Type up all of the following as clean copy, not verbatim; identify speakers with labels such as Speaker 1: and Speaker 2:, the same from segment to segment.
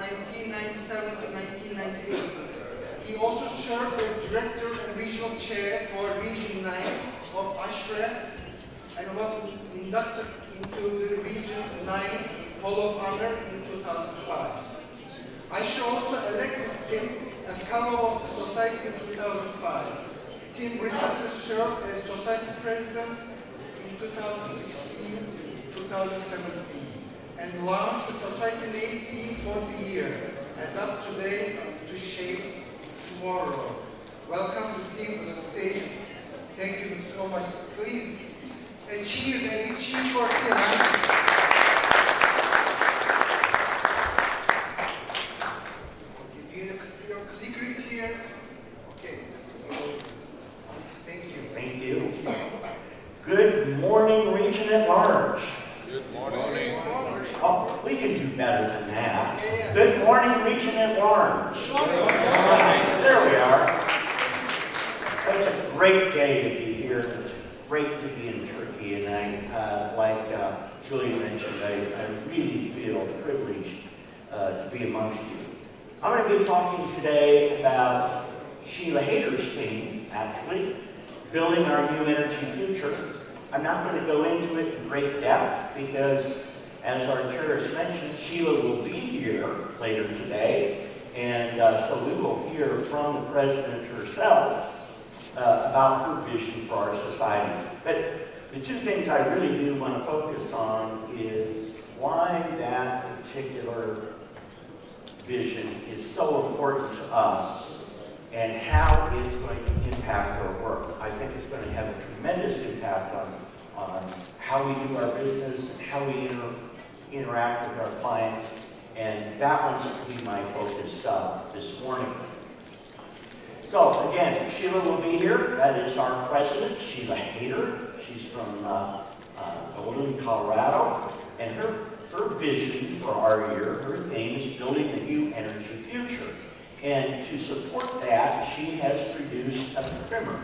Speaker 1: 1997 to 1998. He also served as Director and Regional Chair for Region 9 of HVAC-R and was inducted into the Region 9 Hall of Honor in 2005. HVAC-R also elected him a Fellow of the Society in 2005. Tim recently served as Society President in 2016-2017 and launched the Society name Team for the Year, Adapt Today to Shape Tomorrow. Welcome to Tim to the stage. Thank you so much. Please, cheers, and big cheers for Tim. Your clickers here. Okay. Thank you.
Speaker 2: Thank you. Good morning, Region at Large.
Speaker 3: Good morning.
Speaker 2: Oh, we can do better than that. Good morning, Region at Large.
Speaker 3: Good morning.
Speaker 2: There we are. It's a great day to be here. It's great to be in Turkey, and like Julie mentioned, I really feel privileged to be amongst you. I'm going to be talking today about Sheila Hayter's theme, actually, building our new energy future. I'm not going to go into it in great depth because, as our chair has mentioned, Sheila will be here later today, and so we will hear from the President herself about her vision for our society. But the two things I really do want to focus on is why that particular vision is so important to us and how it's going to impact our work. I think it's going to have a tremendous impact on how we do our business and how we interact with our clients, and that one's going to be my focus this morning. So again, Sheila will be here. That is our president, Sheila Hayter. She's from Golden, Colorado, and her vision for our year, her theme is building a new energy future. And to support that, she has produced a primer.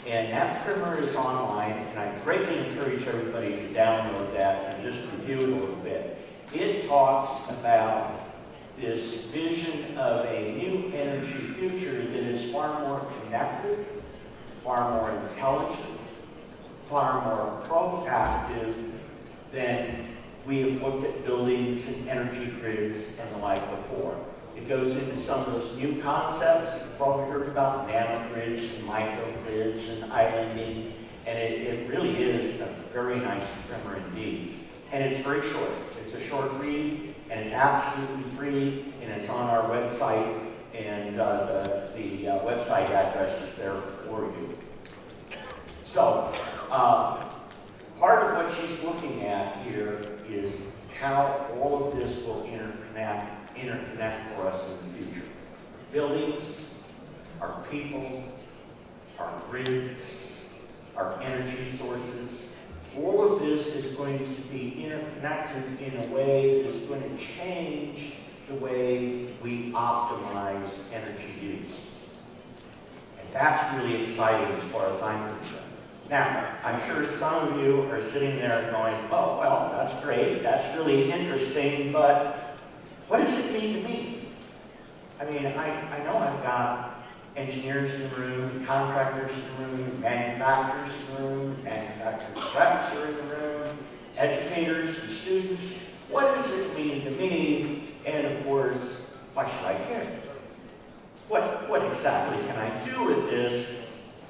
Speaker 2: And that primer is online, and I greatly encourage everybody to download that and just review it a little bit. It talks about this vision of a new energy future that is far more connected, far more intelligent, far more proactive than we have looked at buildings and energy grids and the like before. It goes into some of those new concepts. You've probably heard about nanogrids and microgrids and islanding, and it really is a very nice primer indeed. And it's very short. It's a short read, and it's absolutely free, and it's on our website, and the website address is there for you. So, part of what she's looking at here is how all of this will interconnect for us in the future. Buildings, our people, our grids, our energy sources, all of this is going to be interconnected in a way that is going to change the way we optimize energy use. And that's really exciting as far as I'm concerned. Now, I'm sure some of you are sitting there going, oh, well, that's great, that's really interesting, but what does it mean to me? I mean, I know I've got engineers in the room, contractors in the room, manufacturers in the room, manufacturers reps are in the room, educators and students. What does it mean to me? And of course, why should I care? What exactly can I do with this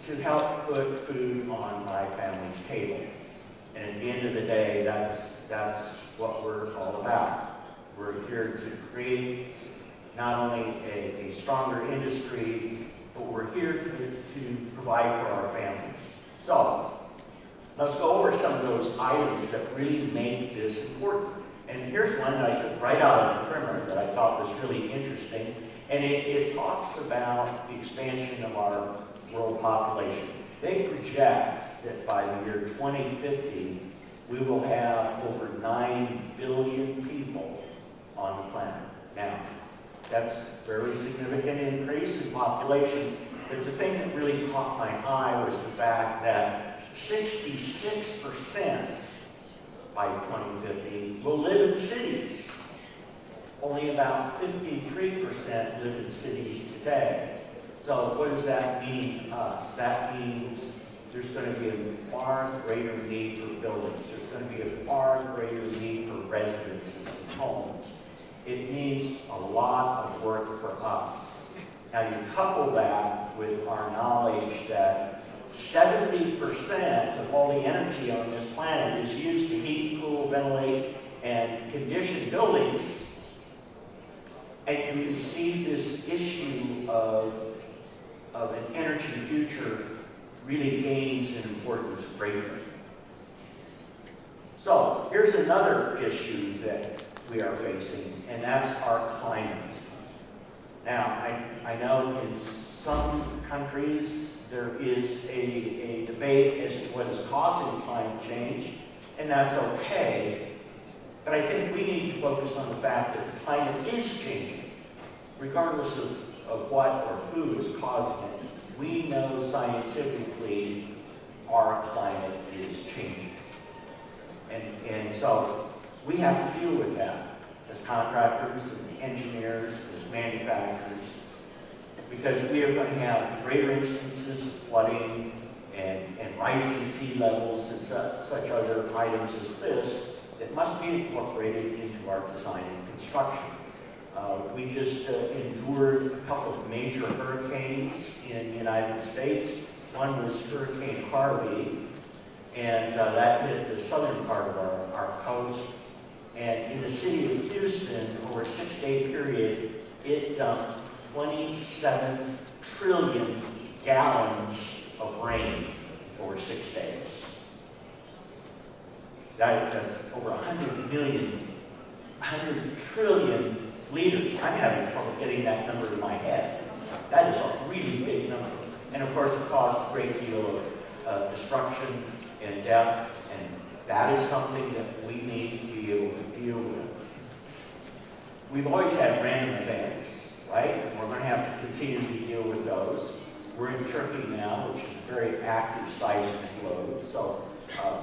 Speaker 2: to help put food on my family's table? And at the end of the day, that's what we're all about. We're here to create not only a stronger industry, but we're here to provide for our families. So, let's go over some of those items that really make this important. And here's one that I took right out of the primer that I thought was really interesting. And it talks about the expansion of our world population. They project that by the year 2050, we will have over 9 billion people on the planet. Now, that's a fairly significant increase in population, but the thing that really caught my eye was the fact that 66% by 2050 will live in cities. only about 53% live in cities today. So what does that mean to us? That means there's going to be a far greater need for buildings. There's going to be a far greater need for residences and homes. It means a lot of work for us. Now you couple that with our knowledge that 70% of all the energy on this planet is used to heat, cool, ventilate, and condition buildings. And you can see this issue of an energy future really gains in importance greatly. So here's another issue that we are facing, and that's our climate. Now, I know in some countries there is a debate as to what is causing climate change, and that's okay. But I think we need to focus on the fact that the climate is changing, regardless of what or who is causing it. We know scientifically our climate is changing. And so we have to deal with that as contractors and engineers, as manufacturers, because we are going to have greater instances of flooding and rising sea levels and such other items as this that must be incorporated into our design and construction. We just endured a couple of major hurricanes in the United States. One was Hurricane Harvey, and that hit the southern part of our coast. And in the city of Houston, over a 6-day period, it dumped 27 trillion gallons of rain over 6 days. That's over 100 trillion liters. I'm having trouble getting that number in my head. That is a really big number. And of course, it caused a great deal of destruction and death, and that is something that we need to be able to deal with. We've always had random events, right? And we're going to have to continue to deal with those. We're in Turkey now, which is a very active seismic load, so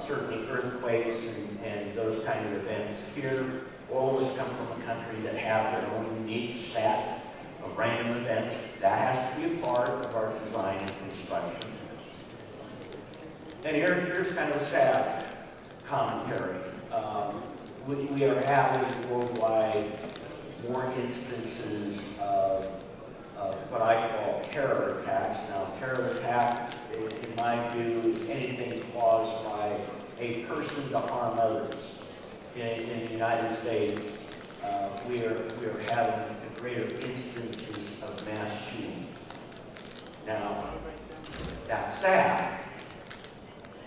Speaker 2: certainly earthquakes and those kind of events here. All of us come from a country that have their own unique set of random events. That has to be a part of our design and construction. And here's kind of a sad commentary. We are having worldwide more instances of what I call terror attacks. Now, terror attack, in my view, is anything caused by a person to harm others. In the United States, we are having greater instances of mass shootings. Now, that's sad,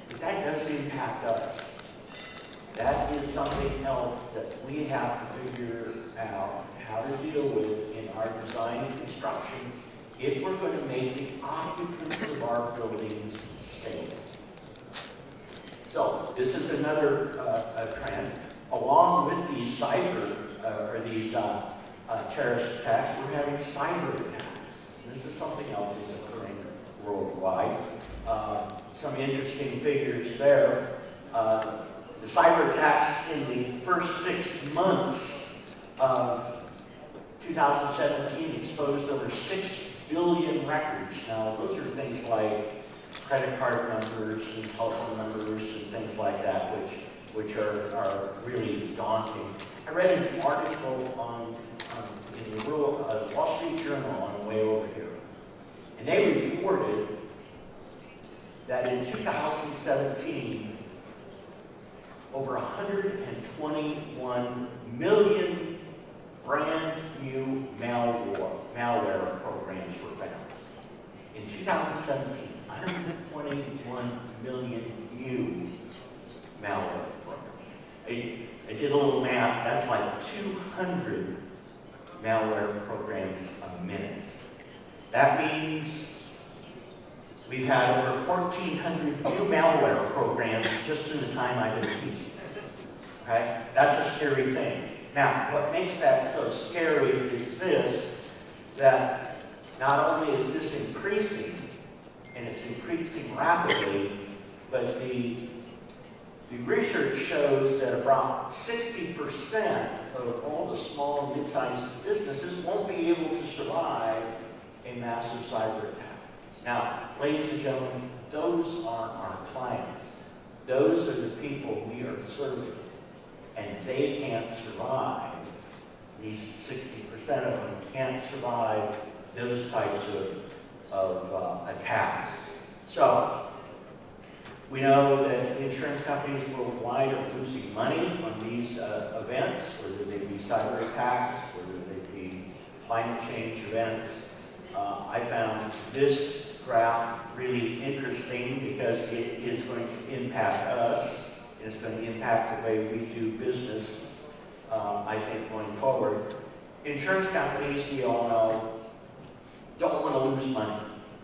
Speaker 2: but that does impact us. That is something else that we have to figure out how to deal with in our design and construction if we're going to make the occupants of our buildings safe. So this is another trend. Along with these terrorist attacks, we're having cyber attacks. And this is something else that's occurring worldwide. Some interesting figures there. The cyber attacks in the first 6 months of 2017 exposed over 6 billion records. Now, those are things like credit card numbers and telephone numbers and things like that, which are really daunting. I read an article in the Wall Street Journal on the way over here, and they reported that in 2017, over 121 million brand new malware programs were found. In 2017, 121 million new malware programs. I did a little math, that's like 200 malware programs a minute. That means we've had over 1,400 new malware programs just in the time I've been teaching. Okay? That's a scary thing. Now, what makes that so scary is this, that not only is this increasing, and it's increasing rapidly, but the research shows that about 60% of all the small and mid-sized businesses won't be able to survive a massive cyber attack. Now, ladies and gentlemen, those aren't our clients. Those are the people we are serving, and they can't survive. These 60% of them can't survive those types of attacks. So, we know that insurance companies worldwide are losing money on these events, whether they be cyber attacks, whether they be climate change events. I found this graph really interesting because it is going to impact us. It's going to impact the way we do business, I think, going forward. Insurance companies, we all know, don't want to lose money,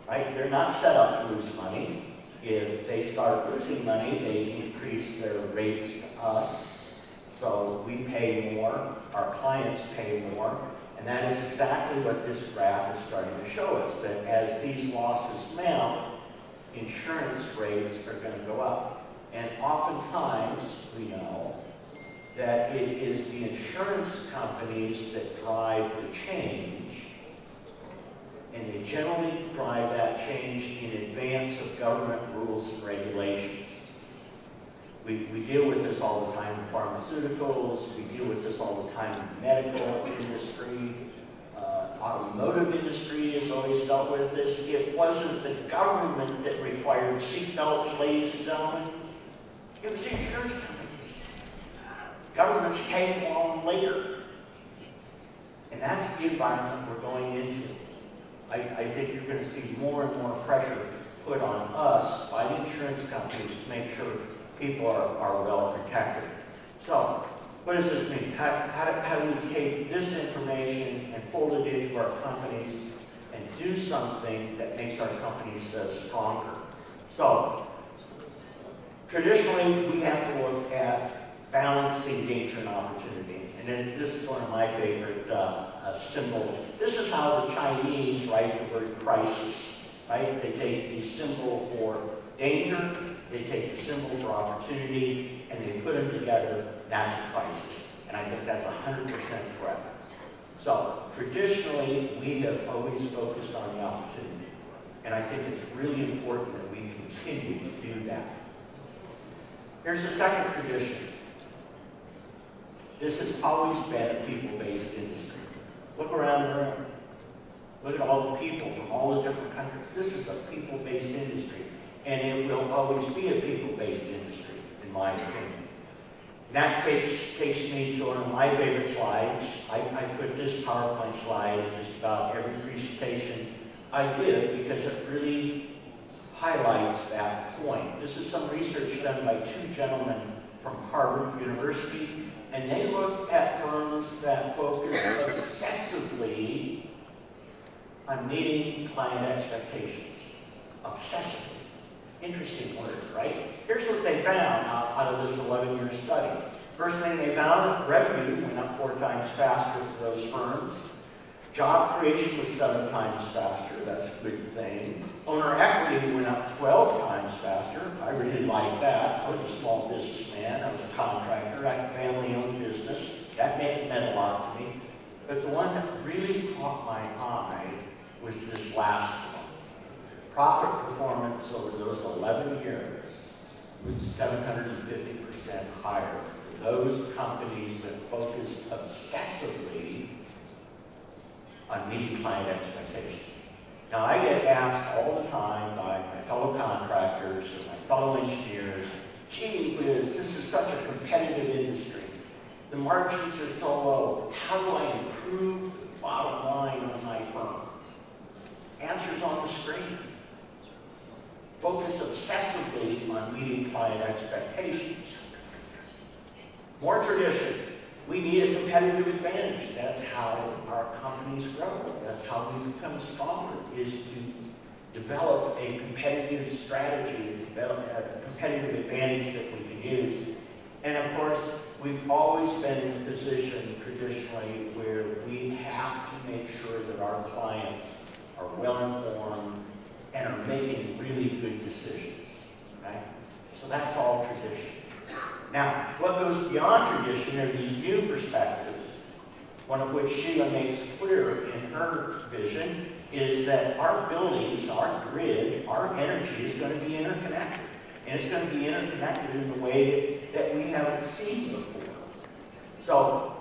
Speaker 2: right? They're not set up to lose money. If they start losing money, they increase their rates to us. So we pay more, our clients pay more, and that is exactly what this graph is starting to show us, that as these losses mount, insurance rates are going to go up. And oftentimes, we know that it is the insurance companies that drive the change, and they generally drive that change in advance of government rules and regulations. We deal with this all the time in pharmaceuticals, we deal with this all the time in the medical industry, automotive industry has always dealt with this. It wasn't the government that required seatbelts, ladies and gentlemen. It was the insurance companies. Governments came along later. And that's the environment we're going into. I think you're going to see more and more pressure put on us by the insurance companies to make sure people are well protected. So, what does this mean? How do we take this information and fold it into our companies and do something that makes our companies stronger? So, traditionally, we have to look at balancing danger and opportunity. And then this is one of my favorite symbols. This is how the Chinese write the word crisis, right? They take the symbol for danger, they take the symbol for opportunity, and they put them together, that's a crisis. And I think that's 100% correct. So, traditionally, we have always focused on the opportunity. And I think it's really important that we continue to do that. Here's the second tradition. This has always been a people-based industry. Look around the room. Look at all the people from all the different countries. This is a people-based industry. And it will always be a people-based industry, in my opinion. And that takes me to one of my favorite slides. I put this PowerPoint slide in just about every presentation I give because it really highlights that point. This is some research done by two gentlemen from Harvard University, and they looked at firms that focus obsessively on meeting client expectations. Obsessively. Interesting word, right? Here's what they found out of this 11-year study. First thing they found, revenue went up 4 times faster for those firms. Job creation was 7 times faster. That's a good thing. Owner equity went up 12 times faster. I really like that. I was a small businessman. I was a contractor. I had a family-owned business. That meant a lot to me. But the one that really caught my eye was this last one. Profit performance over those 11 years was 750% higher for those companies that focused obsessively on meeting client expectations. Now, I get asked all the time by my fellow contractors and my fellow engineers, gee whiz, this is such a competitive industry. The margins are so low. How do I improve the bottom line on my firm? Answers on the screen. Focus obsessively on meeting client expectations. More tradition. We need a competitive advantage. That's how our companies grow. That's how we become stronger, is to develop a competitive strategy, develop a competitive advantage that we can use. And of course, we've always been in a position traditionally where we have to make sure that our clients are well informed and are making really good decisions, right? So that's all tradition. Now, what goes beyond tradition are these new perspectives. one of which Sheila makes clear in her vision, is that our buildings, our grid, our energy is going to be interconnected. And it's going to be interconnected in a way that we haven't seen before. So,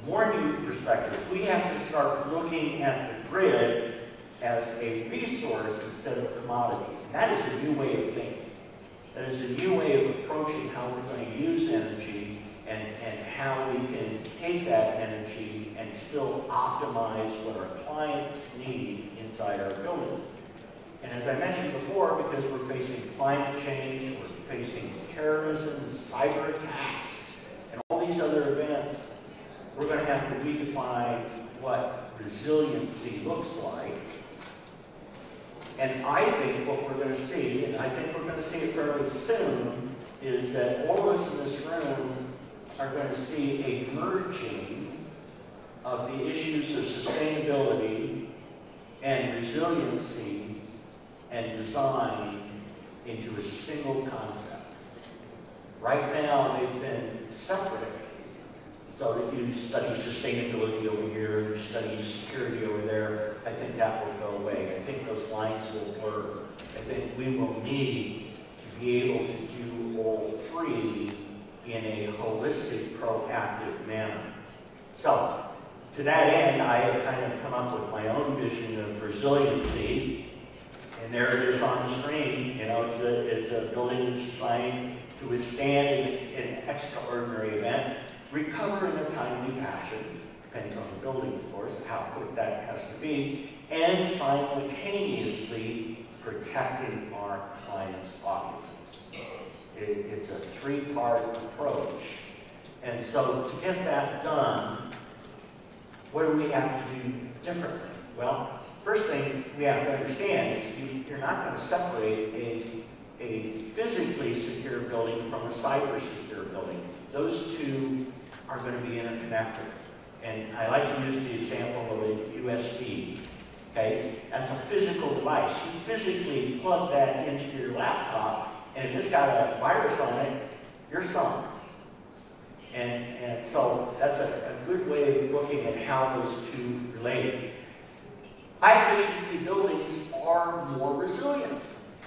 Speaker 2: more new perspectives. We have to start looking at the grid as a resource instead of a commodity. And that is a new way of thinking. That is a new way of approaching how we're going to use energy and how we can take that energy and still optimize what our clients need inside our buildings. And as I mentioned before, because we're facing climate change, we're facing terrorism, cyber attacks, and all these other events, we're going to have to redefine what resiliency looks like. And I think what we're going to see, and I think we're going to see it fairly soon, is that all of us in this room are going to see a merging of the issues of sustainability and resiliency and design into a single concept. Right now, they've been separate, so that you study sustainability over here, you study security over there. I think that will go away. I think those lines will blur. I think we will need to be able to do all three in a holistic, proactive manner. So, to that end, I have kind of come up with my own vision of resiliency, and there it is on the screen. You know, it's a building that's designed to withstand an extraordinary event, recover in a timely fashion, depends on the building, of course, how quick that has to be, and simultaneously protecting our clients' occupants. It's a three-part approach. And so to get that done, what do we have to do differently? Well, first thing we have to understand is you're not going to separate a physically secure building from a cyber secure building. Those two are going to be interconnected. And I like to use the example of a USB. Okay? That's a physical device. You physically plug that into your laptop, and if it's got a virus on it, you're sunk. And so that's a good way of looking at how those two relate. High efficiency buildings are more resilient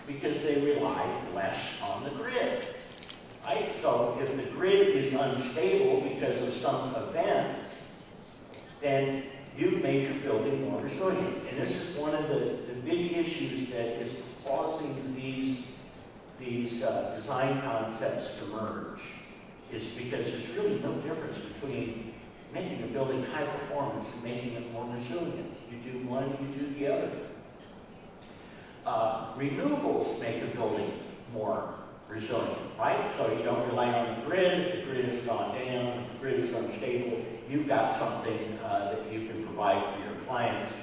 Speaker 2: because they rely less on the grid. Right? So if the grid is unstable because of some event, then you've made your building more resilient. And this is one of the big issues that is causing these design concepts to merge, is because there's really no difference between making a building high performance and making it more resilient. You do one, you do the other. Renewables make a building more resilient, right? So you don't rely on the grid. If the grid has gone down, if the grid is unstable, you've got something that you can provide for your clients.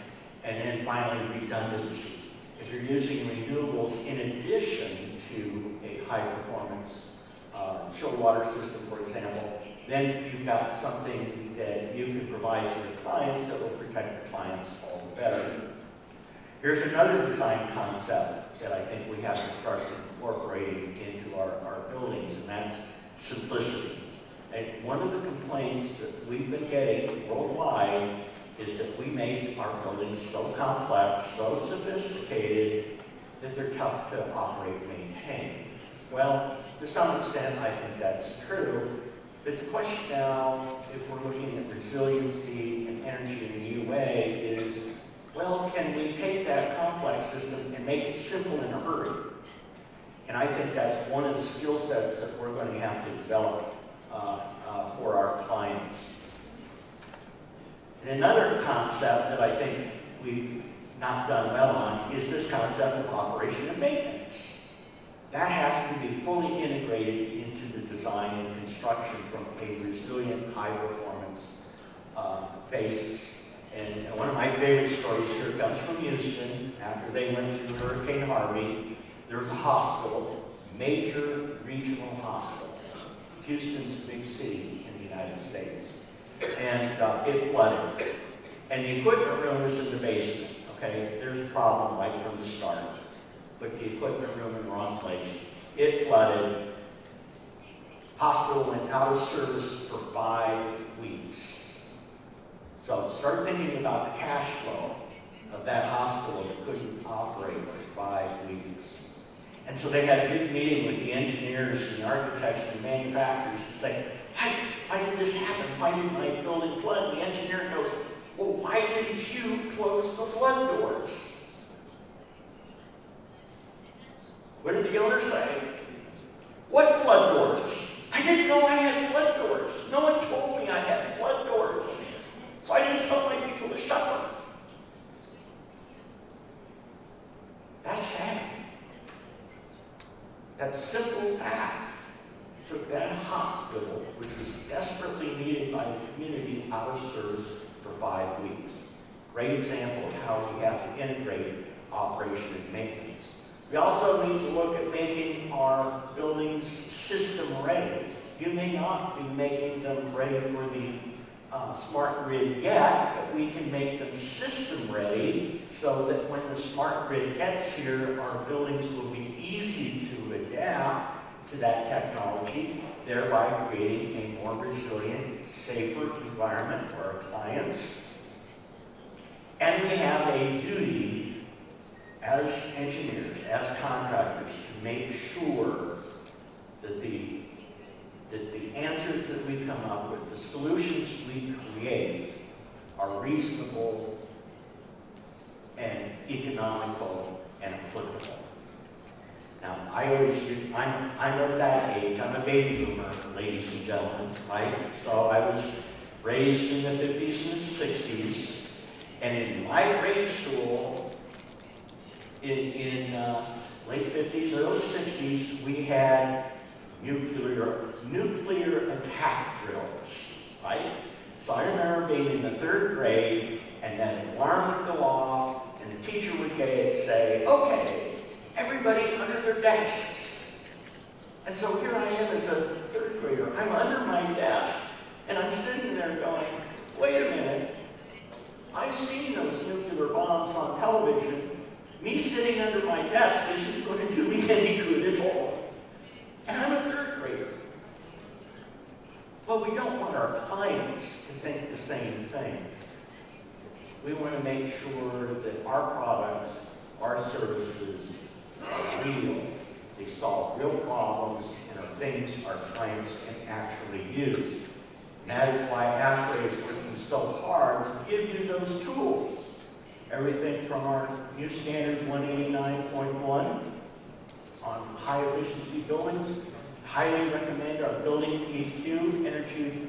Speaker 2: And then finally, redundancy. If you're using renewables in addition to a high-performance chilled water system, for example, then you've got something that you can provide to your clients that will protect the clients all the better. Here's another design concept that I think we have to start incorporating into our buildings, and that's simplicity. And one of the complaints that we've been getting worldwide is that we make our buildings so complex, so sophisticated, that they're tough to operate and maintain. Well, to some extent, I think that's true. But the question now, if we're looking at resiliency and energy in a new way, is, well, can we take that complex system and make it simple in a hurry? And I think that's one of the skill sets that we're going to have to develop for our clients. And another concept that I think we've not done well on is this concept of operation and maintenance. That has to be fully integrated into the design and construction from a resilient, high-performance basis. And one of my favorite stories here comes from Houston. After they went through Hurricane Harvey, there was a hospital, major regional hospital. Houston's a big city in the United States. And it flooded. And the equipment room was in the basement. Okay, there's a problem right from the start. Put the equipment room in the wrong place. It flooded. Hospital went out of service for 5 weeks. about the cash flow of that hospital that couldn't operate for 5 weeks. And so they had a big meeting with the engineers and the architects and the manufacturers to say, why did this happen? Why did my building flood? The engineer goes, well, why didn't you close the flood doors? What did the owner say? What flood doors? I didn't know I had flood doors. No one told me I had flood doors. So I didn't tell my people to shut them. That's sad. That simple fact took that hospital, which was desperately needed by the community, out of service for 5 weeks. Great example of how we have to integrate operation and maintenance. We also need to look at making our buildings system ready. You may not be making them ready for the smart grid yet, but we can make them system ready so that when the smart grid gets here, our buildings will be easy to adapt to that technology, thereby creating a more resilient, safer environment for our clients. And we have a duty as engineers, as contractors, to make sure that the answers that we come up with, the solutions we create, are reasonable and economical and applicable. Now, I always use, I'm of that age, I'm a baby boomer, ladies and gentlemen, right? So I was raised in the 50s and 60s, and in my grade school, in late 50s, early 60s, we had nuclear attack drills, right? So I remember being in the 3rd grade, and then an alarm would go off, and the teacher would say, okay, everybody under their desks. And so here I am as a 3rd grader. I'm under my desk, and I'm sitting there going, wait a minute, I've seen those nuclear bombs on television. Me sitting under my desk isn't going to do me any good at all. And I'm a 3rd grader. But we don't want our clients to think the same thing. We want to make sure that our products, our services are real. They solve real problems and are things our clients can actually use. And that is why ASHRAE is working so hard to give you those tools. Everything from our new standard 189.1 on high efficiency buildings. Highly recommend our building EQ energy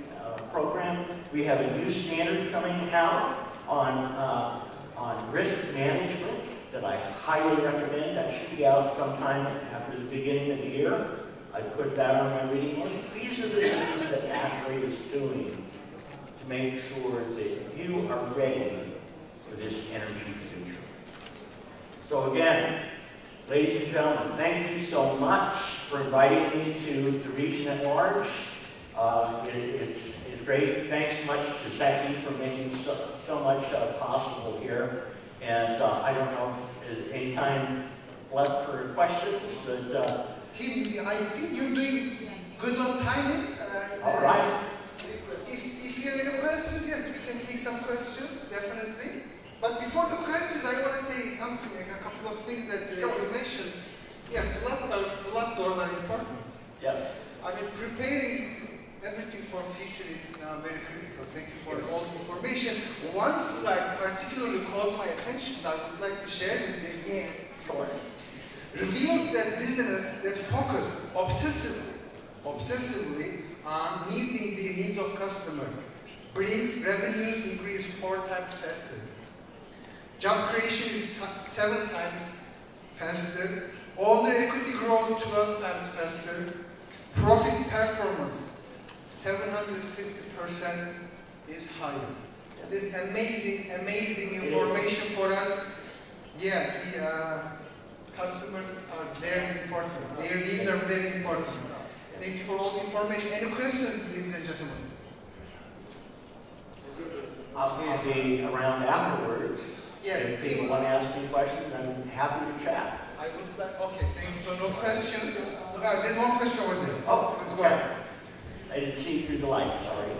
Speaker 2: program. We have a new standard coming out on risk management that I highly recommend. That should be out sometime after the beginning of the year. I put that on my reading list. These are the things that ASHRAE is doing to make sure that you are ready for this energy future. So again, ladies and gentlemen, thank you so much for inviting me to the region at large. It's great. Thanks much to Zeki for making so much possible here. And I don't know if there's any time left for questions, but...
Speaker 1: Tim, I think you're doing good on timing.
Speaker 2: All right.
Speaker 1: If you have any questions, yes, we can take some questions, definitely. But before the questions, I want to say something, like a couple of things that you mentioned. Yeah, flood doors are important.
Speaker 2: Yes.
Speaker 1: I mean, preparing everything for future is very critical. Thank you for all the information. One slide particularly caught my attention that I would like to share with you again. Revealed that business that focused obsessively on meeting the needs of customers brings revenues increase 4 times faster. Job creation is 7 times faster. Owner equity grows 12 times faster. Profit performance 750% is higher. This amazing information for us. Yeah, the customers are very important. Their needs are very important. Thank you for all the information. Any questions, ladies and gentlemen?
Speaker 2: I'll be around afterwards.
Speaker 1: Yeah,
Speaker 2: if people want to ask me questions, I'm happy to chat.
Speaker 1: I would like, okay, thank you. So no questions? There's one question over there.
Speaker 2: Oh,
Speaker 1: let's go.
Speaker 2: Okay. I didn't see through the light, sorry.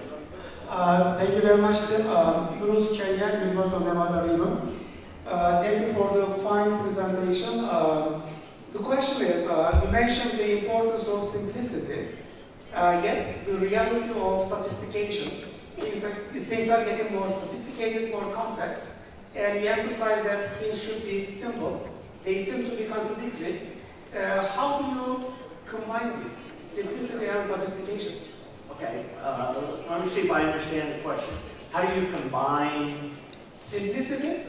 Speaker 4: Thank you very much, Yunus Çengel, University of Nevada, Reno. Thank you for the fine presentation. The question is, you mentioned the importance of simplicity, yet the reality of sophistication. Things are getting more sophisticated, more complex, and you emphasize that things should be simple. They seem to be contradictory. How do you combine this, simplicity and sophistication?
Speaker 2: Okay, let me see if I understand the question. How do you combine
Speaker 4: simplicity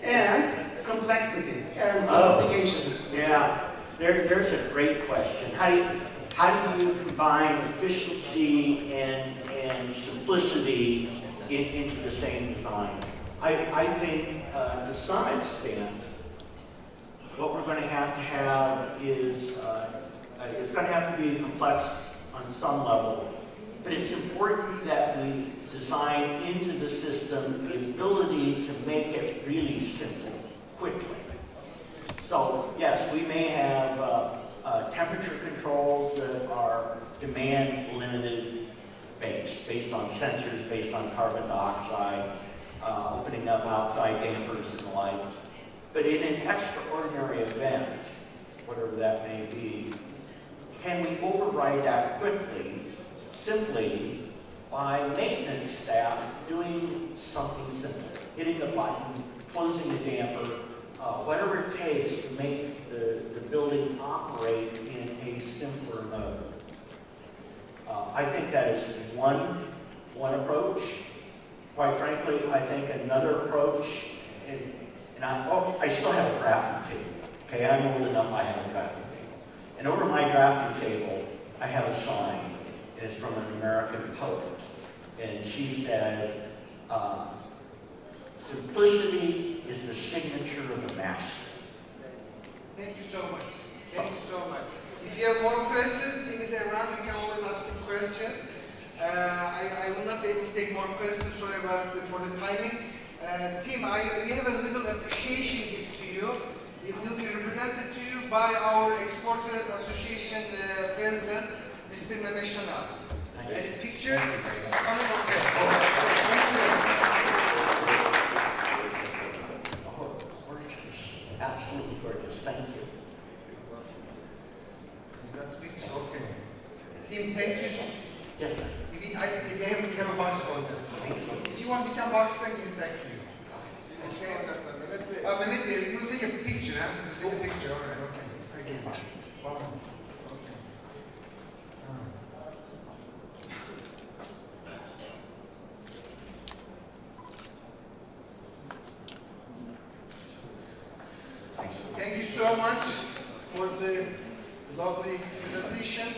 Speaker 4: and complexity and sophistication?
Speaker 2: Yeah, there's a great question. How do you combine efficiency and simplicity into the same design? I think to some extent, what we're going to have is it's going to have to be complex on some level, but it's important that we design into the system the ability to make it really simple, quickly. So yes, we may have temperature controls that are demand limited based on sensors, based on carbon dioxide, opening up outside dampers and the like. But in an extraordinary event, whatever that may be, can we override that quickly, simply by maintenance staff doing something simple, hitting a button, closing the damper, whatever it takes to make the building operate in a simpler mode. I think that is one approach. Quite frankly, I think another approach, and I still have a drafting table. Okay, I'm old enough, I have a drafting table. And over my drafting table, I have a sign, and it's from an American poet. And she said, simplicity is the signature of a master.
Speaker 1: Thank you so much. Thank you so much. If you have more questions, things around, you can always ask them questions. I will not be able to take more questions, sorry about for the timing. Team, we have a little appreciation gift to you. It will be represented to you by our Exporters Association President, Mr. Mehmet Şanal. Any pictures? It's coming up there. Thank you.
Speaker 2: Oh, gorgeous. Absolutely gorgeous. Thank you.
Speaker 1: You got the picture? Okay. Team, thank you.
Speaker 2: Yes, sir.
Speaker 1: We have a box for them. If you want, we can box them and give it back to you. Okay. Mehmet Bey, you'll take a picture, huh? You'll take a picture, all right, okay. Okay. Thank you so much for the lovely presentation.